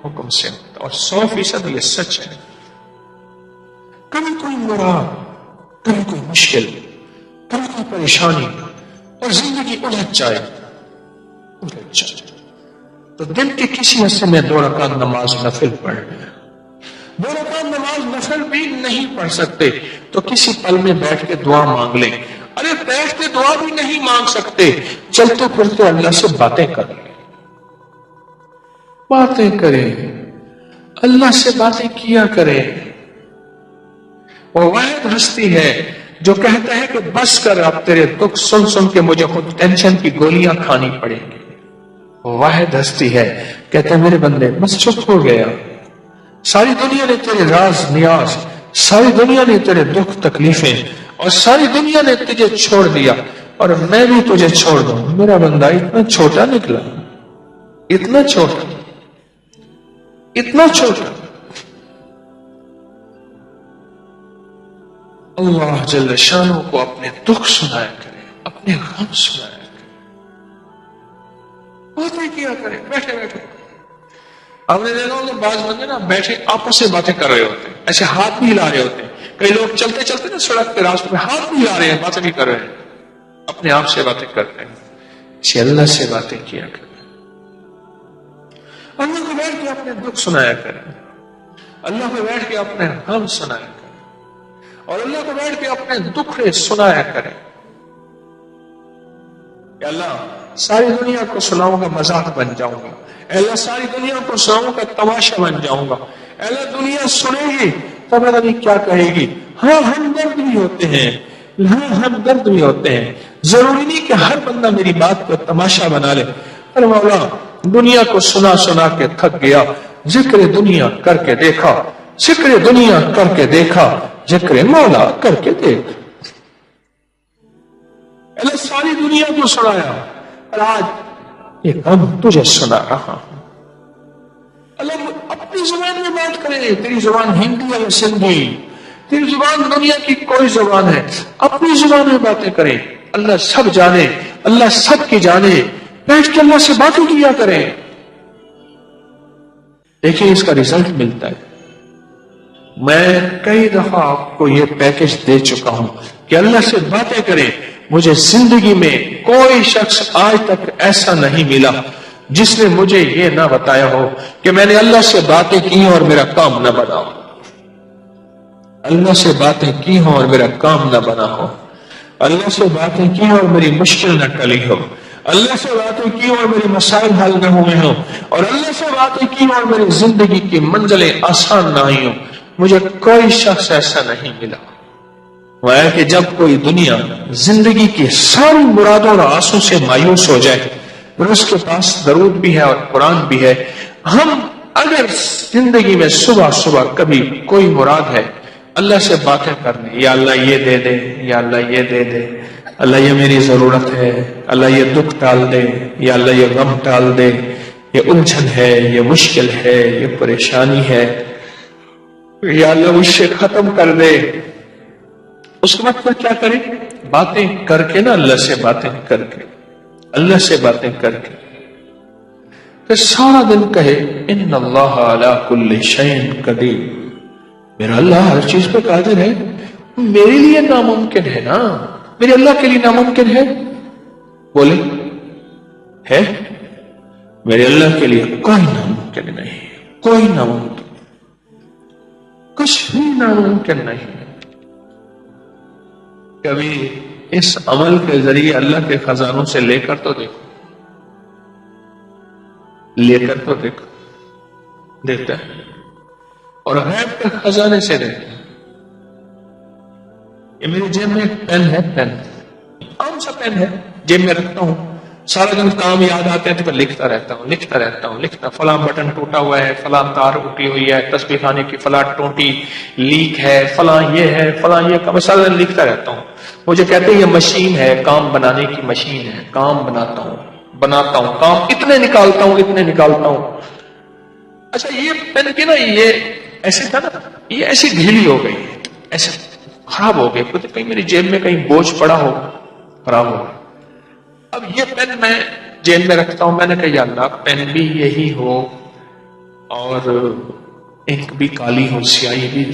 حکم سے ہوتا ہے، اور 100% یہ سچ ہے۔ کبھی کوئی مراد، کبھی کوئی مشکل، کبھی کوئی پریشانی، اور زندگی الجھ جائے تو دن کے کسی حصے میں 2 رکعت نماز نفل پڑھ لیں۔ 2 رکعت نماز نفل بھی نہیں پڑھ سکتے تو کسی پل میں بیٹھ کے دعا مانگ لیں۔ ارے بیٹھ کے دعا بھی نہیں مانگ سکتے، چلتے پھرتے اللہ سے باتیں کریں، باتیں کریں، اللہ سے باتیں کیا کریں۔ وہ واحد ہستی ہے جو کہتا ہے کہ بس کر، اب تیرے دکھ سن سن کے مجھے خود ٹینشن کی گولیاں کھانی پڑیں گی۔ وہ واحد ہستی ہے کہتا ہے میرے بندے بس چپ ہو گیا، ساری دنیا نے تیرے راز نیاز، ساری دنیا نے تیرے دکھ تکلیفیں، اور ساری دنیا نے تجھے چھوڑ دیا، اور میں بھی تجھے چھوڑ دوں۔ میرا بندہ اتنا چھوٹا نکلا، اتنا چھوٹا، اتنا چھوٹا۔ اللہ جل شانہ کو اپنے دکھ سنایا کرے، اپنے غم سنایا کرے، باتیں کیا کرے بیٹھے بیٹھے۔ آپ نے دیکھا ہوگا بعض بندے نا بیٹھے آپس سے باتیں کر رہے ہوتے ہیں، ایسے ہاتھ بھی ہلا رہے ہوتے ہیں۔ کئی لوگ چلتے چلتے نا سڑک پہ راستے میں ہاتھ بھی ہلا رہے ہیں، باتیں بھی کر رہے ہیں، اپنے آپ سے باتیں کرتے ہیں۔ اسی اللہ سے باتیں کیا کریں، اللہ کو بیٹھ کے اپنے دکھ سنایا کریں، اللہ کو بیٹھ کے اپنے غم سنایا کریں، اور اللہ کو بیٹھ کے اپنے دکھ سنایا کریں کہ اللہ ساری دنیا کو سناؤں گا، مذاق بن جاؤں گا، اللہ ساری دنیا کو سناؤں گا، تماشا بن جاؤں گا، اللہ دنیا سنے گی تو پتہ نہیں کیا کہے گی، ہاں ہمدرد بھی ہوتے ہیں، ہاں ہمدرد بھی ہوتے ہیں. ضروری نہیں کہ ہر بندہ میری بات کو تماشا بنا لے. ارے مولا دنیا کو سنا سنا کے تھک گیا، ذکر دنیا کر کے دیکھا، ذکر دنیا کر کے دیکھا، ذکر مولا کر کے دیکھ. اللہ ساری دنیا کو سنایا اور آج ایک ہم تجھے سنا رہا ہوں. اللہ اپنی زبان میں بات کرے، تیری زبان ہندی یا سندھی، تیری زبان دنیا کی کوئی زبان ہے، اپنی زبان میں باتیں کریں. اللہ سب جانے، اللہ سب کی جانے، بیٹھ کے اللہ سے باتیں کیا کریں. دیکھیں اس کا رزلٹ ملتا ہے. میں کئی دفعہ آپ کو یہ پیکج دے چکا ہوں کہ اللہ سے باتیں کریں. مجھے زندگی میں کوئی شخص آج تک ایسا نہیں ملا جس نے مجھے یہ نہ بتایا ہو کہ میں نے اللہ سے باتیں کی اور میرا کام نہ بنا ہو. اللہ سے باتیں کی ہوں اور میرا کام نہ بنا ہو. اللہ سے باتیں کی اور میری مشکل نہ ٹلی ہو. اللہ سے باتیں کی اور میرے مسائل حل نہ ہوئے ہوں. اور اللہ سے باتیں کی اور میری زندگی کی منزلیں آسان نہ ہوئی ہوں. مجھے کوئی شخص ایسا نہیں ملا. وہ ہے کہ جب کوئی دنیا زندگی کی ساری مرادوں اور آسوں سے مایوس ہو جائے اور اس کے پاس درود بھی ہے اور قرآن بھی ہے، ہم اگر زندگی میں صبح صبح کبھی کوئی مراد ہے اللہ سے باتیں کرنے، یا اللہ یہ دے دے، یا اللہ یہ دے دے، اللہ یہ میری ضرورت ہے، اللہ یہ دکھ ٹال دے، یا اللہ یہ غم ٹال دے، یہ الجھن ہے، یہ مشکل ہے، یہ پریشانی ہے، یا اللہ مجھ سے ختم کر دے. اس کے بعد میں کیا کریں؟ باتیں کر کے نا، اللہ سے باتیں کر کے، اللہ سے باتیں کر کے پھر سارا دن کہے ان اللہ علی کل شیء قدیر. میرا اللہ ہر چیز پہ قادر ہے. میرے لیے ناممکن ہے نا، میرے اللہ کے لیے ناممکن ہے؟ بولے ہے؟ میرے اللہ کے لیے کوئی ناممکن نہیں، کوئی ناممکن، کچھ بھی ناممکن نہیں. کبھی اس عمل کے ذریعے اللہ کے خزانوں سے لے کر تو دیکھو، لے کر تو دیکھو، دیکھتا ہے. اور غیب کے خزانے سے دیکھتا ہے. یہ میری جیب میں ایک پین ہے، پین عام سا پین ہے، جیب میں رکھتا ہوں. سارا دن کام یاد آتے ہیں تو میں لکھتا رہتا ہوں، لکھتا رہتا ہوں، لکھتا. فلاں بٹن ٹوٹا ہوا ہے، فلاں تار اٹھی ہوئی ہے، تسبیح خانے کی فلاں ٹوٹی لیک ہے، فلاں یہ ہے، فلاں یہ. میں سارا دن لکھتا رہتا ہوں. مجھے کہتے ہیں یہ مشین ہے، کام بنانے کی مشین ہے، کام بناتا ہوں، بناتا ہوں، کام اتنے نکالتا ہوں، اتنے نکالتا ہوں. اچھا یہ پین کی نا یہ ایسے تھا نا، یہ ایسی ڈھیلی ہو گئی، ایسے خراب ہو گئی. کہیں میری جیب میں کہیں بوجھ پڑا ہو، خراب ہو. اب یہ پین میں جیب میں رکھتا ہوں. میں نے کہا یا اللہ پین بھی یہی ہو اور انک بھی کالی ہو، سیاہی بھی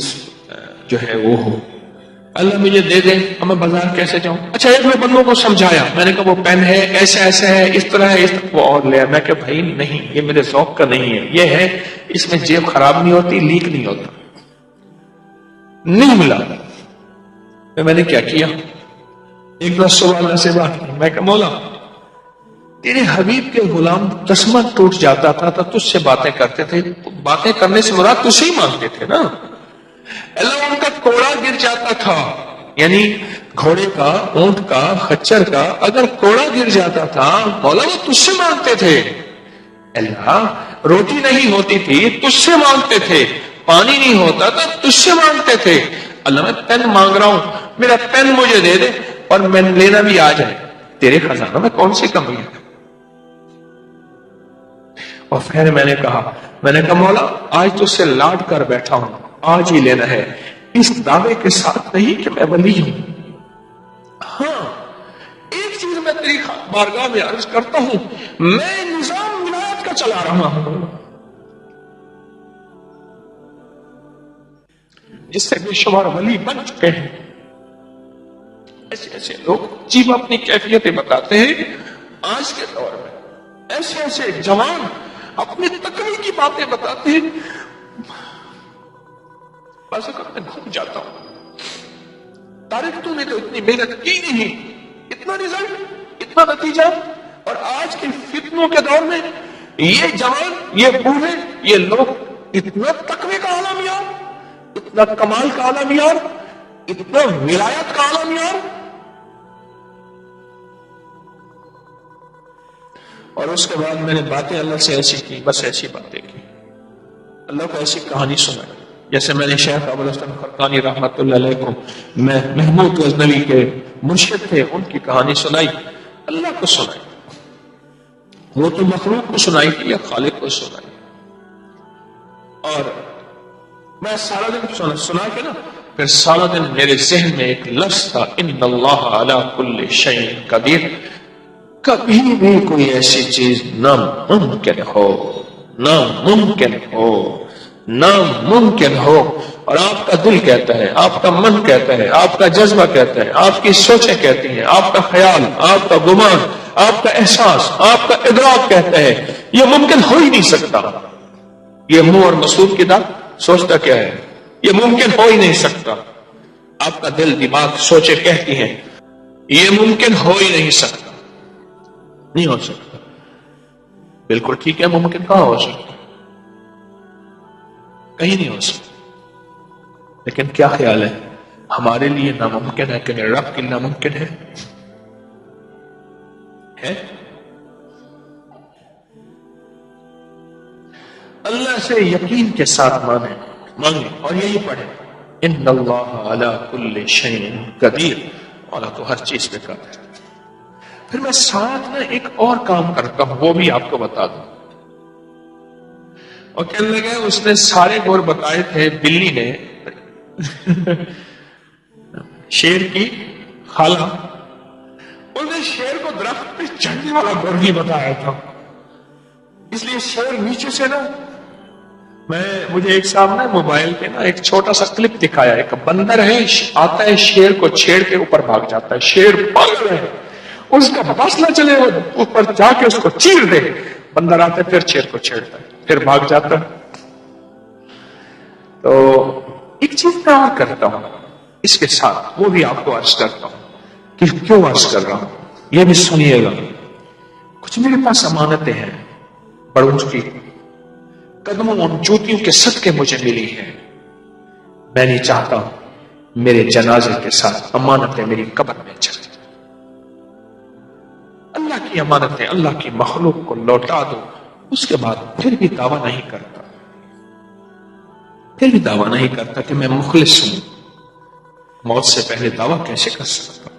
جو ہے وہ ہو. اللہ مجھے دے دے، اب میں بازار کیسے جاؤں؟ اچھا ایک میں بندوں کو سمجھایا، میں نے کہا وہ پین ہے، ایسا ایسا ہے، اس طرح ہے، اس طرح. وہ اور لیا. میں کہ بھائی نہیں، یہ میرے ذوق کا نہیں ہے. یہ ہے اس میں جیب خراب نہیں ہوتی، لیک نہیں ہوتا. نہیں ملا. میں نے کیا کیا؟ ایک دن صبح اللہ سے بات کی. میں کہ مولا تیرے حبیب کے غلام تسمہ ٹوٹ جاتا تھا تو تجھ سے باتیں کرتے تھے. باتیں کرنے سے مراد تجھ سے ہی مانگتے تھے نا. اللہ ان کا کوڑا گر جاتا تھا، یعنی گھوڑے کا، اونٹ کا، خچر کا اگر کوڑا گر جاتا تھا مولا وہ تجھ سے مانگتے تھے. اللہ روٹی نہیں ہوتی تھی تجھ سے مانگتے تھے، پانی نہیں ہوتا تھا تجھ سے مانگتے تھے. اللہ میں پین مانگ رہا ہوں، میرا پین مجھے دے دے اور میں لینا بھی آ جائے. تیرے خزانوں میں کون سی کمی ہے؟ اور پھر میں نے کہا مولا آج تو سے لاڈ کر بیٹھا ہوں، آج ہی لینا ہے. اس دعوے کے ساتھ نہیں کہ میں ولی ہوں. ہاں ایک چیز میں تیری بارگاہ میں عرض کرتا ہوں، میں نظام ولایت کا چلا رہا ہوں جس سے بے شمار ولی بن چکے ہیں. ایسے ایسے لوگ جیب اپنی کیفیتیں بتاتے ہیں آج کے دور میں. ایسے ایسے جوان اپنی تقوی کی باتیں بتاتے ہیں. بس میں گھوم جاتا ہوں، طارق تو نے تو اتنی محنت کی نہیں، اتنا رزلٹ، اتنا نتیجہ. اور آج کے فتنوں کے دور میں یہ جوان، یہ بوڑھے، یہ لوگ اتنا تقوی کا عالم یار، اتنا کمال کا عالم یار. اتنا ولایت کا عالم یار. اور اس کے بعد میں نے باتیں اللہ سے ایسی کی, بس ایسی باتیں کی, اللہ کو ایسی کہانی سنائی. جیسے میں نے شیخ ابو الحسن خرقانی رحمۃ اللہ علیہ کو, میں محمود غزنوی کے مرشد تھے, ان کی کہانی سنائی, اللہ کو سنائی. وہ تو مخلوق کو سنائی تھی یا خالق کو سنائی. اور میں سارا دن سنا کے نا, پھر سارا دن میرے ذہن میں ایک لفظ تھا, ان اللہ علی کل شیء قدیر. کبھی بھی کوئی ایسی چیز ناممکن ہو, ناممکن ہو, ناممکن ہو, اور آپ کا دل کہتا ہے, آپ کا من کہتا ہے, آپ کا جذبہ کہتا ہے, آپ کی سوچیں کہتی ہیں, آپ کا خیال, آپ کا گمان, آپ کا احساس, آپ کا ادراک کہتا ہے یہ ممکن ہو ہی نہیں سکتا. یہ منہ اور مسعود کی داد سوچتا کیا ہے, یہ ممکن ہو ہی نہیں سکتا. آپ کا دل دماغ سوچے کہتی ہیں یہ ممکن ہو ہی نہیں سکتا, نہیں ہو سکتا. بالکل ٹھیک ہے, ممکن کہاں ہو سکتا, کہیں نہیں ہو سکتا. لیکن کیا خیال ہے, ہمارے لیے ناممکن ہے کہ میرے رب کے ناممکن ہے؟ اللہ سے یقین کے ساتھ مانگیں اور یہی پڑھیں, ان اللہ علی کل شیء قدیر. اللہ تو ہر چیز پہ قادر ہے. پھر میں ساتھ میں ایک اور کام کرتا ہوں, وہ بھی آپ کو بتا دوں. اور کہنے لگے اس نے سارے گور بتائے تھے, بلی نے شیر کی خالہ, اس نے شیر کو درخت پہ چڑھنے والا گور نہیں بتایا تھا, اس لیے شیر نیچے سے نا, مجھے ایک صاحب نے موبائل پہ نا ایک چھوٹا سا کلپ دکھایا, ایک بندر ہے آتا ہے شیر کو چھیڑ کے اوپر بھاگ جاتا ہے, شیر پاگل ہے, اس کا بس نہ چلے, وہ اوپر جا کے اس کو چیر دے, بندر آتا ہے پھر شیر کو چھیڑتا ہے, پھر بھاگ جاتا ہے. تو ایک چیز میں اور کرتا ہوں اس کے ساتھ, وہ بھی آپ کو عرض کرتا ہوں کہ کیوں عرض کر رہا ہوں, یہ بھی سنیے گا. کچھ میرے پاس امانتیں ہیں بڑوں کی, قدموں ان جوتیوں کے صدقے مجھے ملی ہیں. میں نہیں چاہتا میرے جنازے کے ساتھ امانتیں میری قبر میں چلیں. اللہ کی امانتیں اللہ کی مخلوق کو لوٹا دو, اس کے بعد پھر بھی دعویٰ نہیں کرتا, پھر بھی دعویٰ نہیں کرتا کہ میں مخلص ہوں. موت سے پہلے دعویٰ کیسے کر سکتا ہوں؟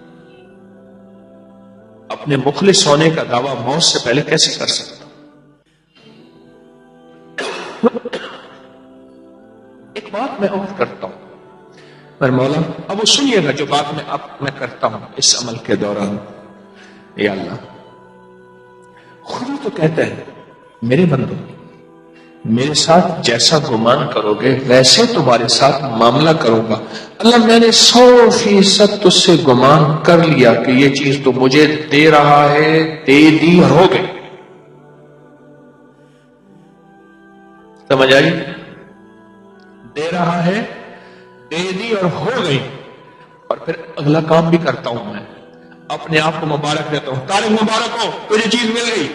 اپنے مخلص ہونے کا دعویٰ موت سے پہلے کیسے کر سکتا ہوں؟ ایک بات میں اور کرتا ہوں, پر مولا اب وہ سنیے گا جو بات میں کرتا ہوں اس عمل کے دوران. یا اللہ, خود ہی تو کہتا ہے میرے بندو, میرے ساتھ جیسا گمان کرو گے ویسے تمہارے ساتھ معاملہ کروں گا. اللہ, میں نے 100% تجھ سے گمان کر لیا کہ یہ چیز تو مجھے دے رہا ہے, دے دی اور ہو گئی. سمجھ آئی؟ دے رہا ہے, دے دی اور ہو گئی. اور پھر اگلا کام بھی کرتا ہوں, میں اپنے آپ کو مبارک دیتا ہوں, تاریخ مبارک ہو تجھے چیز مل گئی.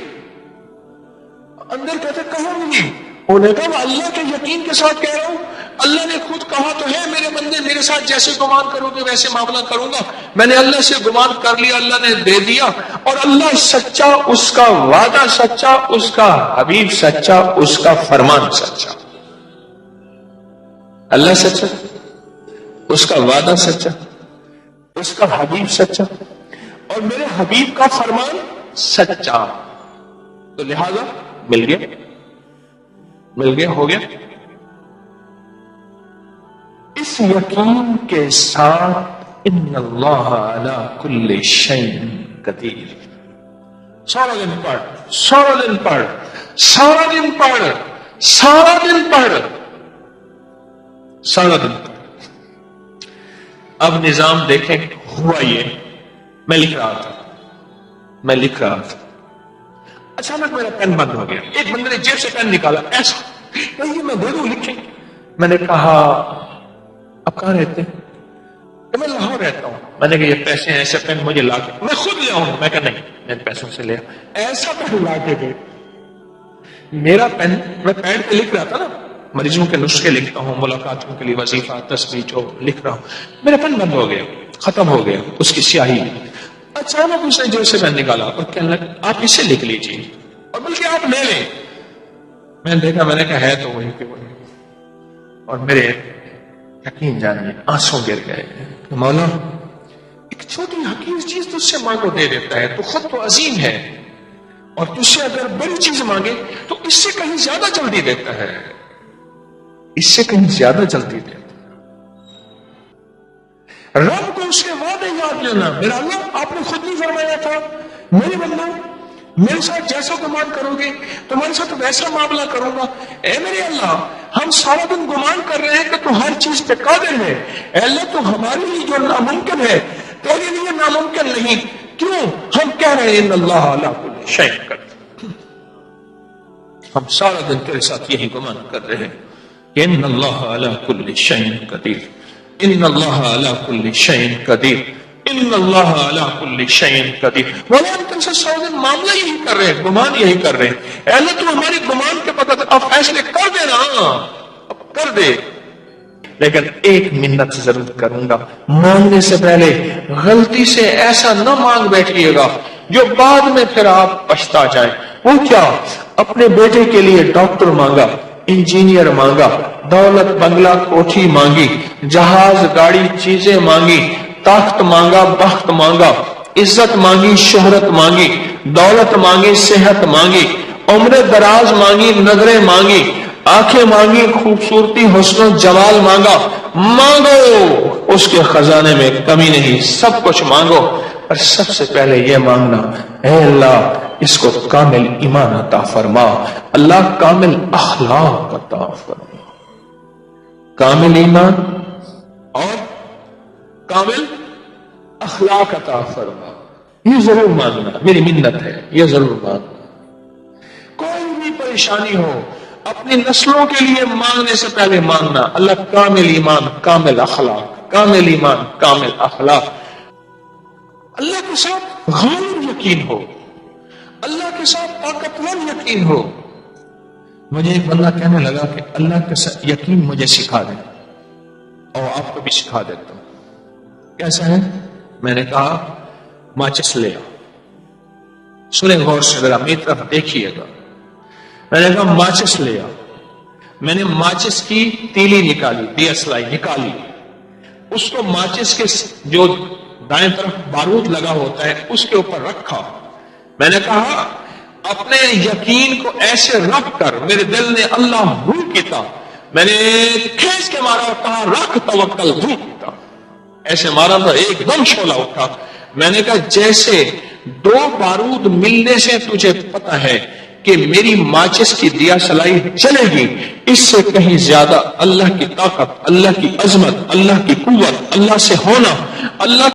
اندر کہتے کہاں ملی, انہوں نے کہا اللہ کے یقین کے ساتھ کہہ رہا ہوں, اللہ نے خود کہا تو ہے میرے بندے میرے ساتھ جیسے گمان کرو گے ویسے معاملہ کروں گا. میں نے اللہ سے گمان کر لیا, اللہ نے دے دیا, اور اللہ سچا, اس کا وعدہ سچا, اس کا حبیب سچا, اس کا فرمان سچا. اللہ سچا, اس کا وعدہ سچا, اس کا حبیب سچا, اور میرے حبیب کا فرمان سچا. تو لہذا مل گیا, ہو گیا. اس یقین کے ساتھ ان اللہ علی کل شیء قدیر. سارا دن پڑھ, سارا دن پڑھ, سارا دن پڑھ, سارا دن پڑھ, سارا دن پڑھ. اب نظام دیکھیں ہوا یہ, میں لکھ رہا تھا, اچانک میرا پین بند ہو گیا. ایک بندے نے جیب سے پین نکالا, ایسا نہیں میں دے دوں لکھیں. میں نے کہا آپ کہاں رہتے ہیں؟ کہ میں لاہور رہتا ہوں. میں نے کہا یہ پیسے ہیں, ایسے پین مجھے لا کے میں خود لے آؤں. میں کہا نہیں, میں پیسوں سے لیا. ایسا پین لا کے دے, میرا پین, میں پین پہ لکھ رہا تھا نا, مریضوں کے نسخے لکھتا ہوں، ملاقاتوں کے لیے وظیفہ تسبیح جو لکھ رہا ہوں، میرا پن بند ہو گیا، ختم ہو گیا اس کی سیاہی۔ اچانک اس نے جیب سے پین نکالا اور کہنے لگا آپ اسے لکھ لیجیے اور بلکہ آپ لے لیں۔ میں نے دیکھا، میں نے کہا ہے تو وہی کہ وہی، اور میرے یقین جانیے آنسوں گر گئے کہ مولا ایک چھوٹی حقیر چیز تجھ سے مانگو دے دیتا ہے، تو خود تو عظیم ہے، اور تجھ سے اگر بڑی چیز مانگے تو اس سے کہیں زیادہ جلدی دیتا ہے، اس سے کہیں زیادہ جلدی دیتا ہے۔ رب کو اس کے وعدے یاد لینا۔ میرا اللہ، آپ نے خود نہیں فرمایا تھا میرے بندو میرے ساتھ جیسا گمان کرو گے تمہارے ساتھ ویسا معاملہ کروں گا۔ اے میرے اللہ، ہم سارا دن گمان کر رہے ہیں کہ تو ہر چیز پہ قادر ہے، اے اللہ تو ہمارے لیے جو ناممکن ہے تیرے لیے ناممکن نہیں، کیوں؟ ہم کہہ رہے ہیں ان اللہ علی کل شیء قدیر، ہم سارا دن تیرے ساتھ یہی گمان کر رہے ہیں کہ ان اللہ علی کل شیء قدیر، ان اللہ علی کل شیء قدیر، ان اللہ علی کل شیء قدیر۔ مولا ہم تم سے سارا دن معاملہ یہی کر رہے ہیں، گمان یہی کر رہے ہیں، اے اللہ تو ہماری گمان کے بغیر اب فیصلے کر دے نا، اب کر دے، لیکن ایک منت ضرور کروں گا، مانگنے سے پہلے غلطی سے ایسا نہ مانگ بیٹھیے گا جو بعد میں پھر آپ پچھتا جائیں۔ وہ کیا؟ اپنے بیٹے کے لیے ڈاکٹر مانگا، انجینئر مانگا، دولت بنگلہ کوٹھی مانگی، جہاز گاڑی چیزیں مانگی، تخت مانگا، بخت مانگا، عزت مانگی، شہرت مانگی، دولت مانگی، صحت مانگی، عمر دراز مانگی، نظریں مانگی، آنکھیں مانگی، خوبصورتی، حسن و جمال مانگا۔ مانگو، اس کے خزانے میں کمی نہیں، سب کچھ مانگو، اور سب سے پہلے یہ مانگنا اے اللہ اس کو کامل ایمان عطا فرما، اللہ کامل اخلاق عطا فرما، کامل ایمان اور کامل اخلاق عطا فرما۔ یہ ضرور مانگنا، میری منت ہے، یہ ضرور مانگنا۔ کوئی بھی پریشانی ہو اپنی نسلوں کے لیے مانگنے سے پہلے مانگنا اللہ کامل ایمان، کامل اخلاق، کامل ایمان، کامل اخلاق۔ اللہ کے ساتھ غالب یقین ہو، اللہ کے ساتھ طاقتور یقین ہو۔ مجھے ایک بندہ کہنے لگا کہ اللہ کے ساتھ یقین مجھے سکھا دیں، اور آپ کو بھی سکھا دیتا ہوں۔ کیسا ہے؟ میں نے کہا ماچس لے آؤ، سنیں غور سے ذرا میری طرف دیکھیے گا۔ میں نے کہا ماچس لے آؤ، میں نے ماچس کی تیلی نکالی، دیسلائی نکالی، اس کو ماچس کے جو دائیں طرف بارود لگا ہوتا ہے اس کے اوپر رکھا۔ میں نے کہا اپنے یقین کو ایسے رکھ کر، میرے دل نے اللہ ہو کیتا، میں نے کھینچ کے مارا اور کہا رکھ توکل ہو کیتا، ایسے مارا تو ایک دم شعلہ اٹھا۔ میں نے کہا جیسے دو بارود ملنے سے تجھے پتا ہے کہ میری ماچس کی دیا سلائی چلے گی، اس سے کہیں زیادہ اللہ کی طاقت، اللہ کی عظمت، اللہ کی قوت، اللہ سے ہونا، اللہ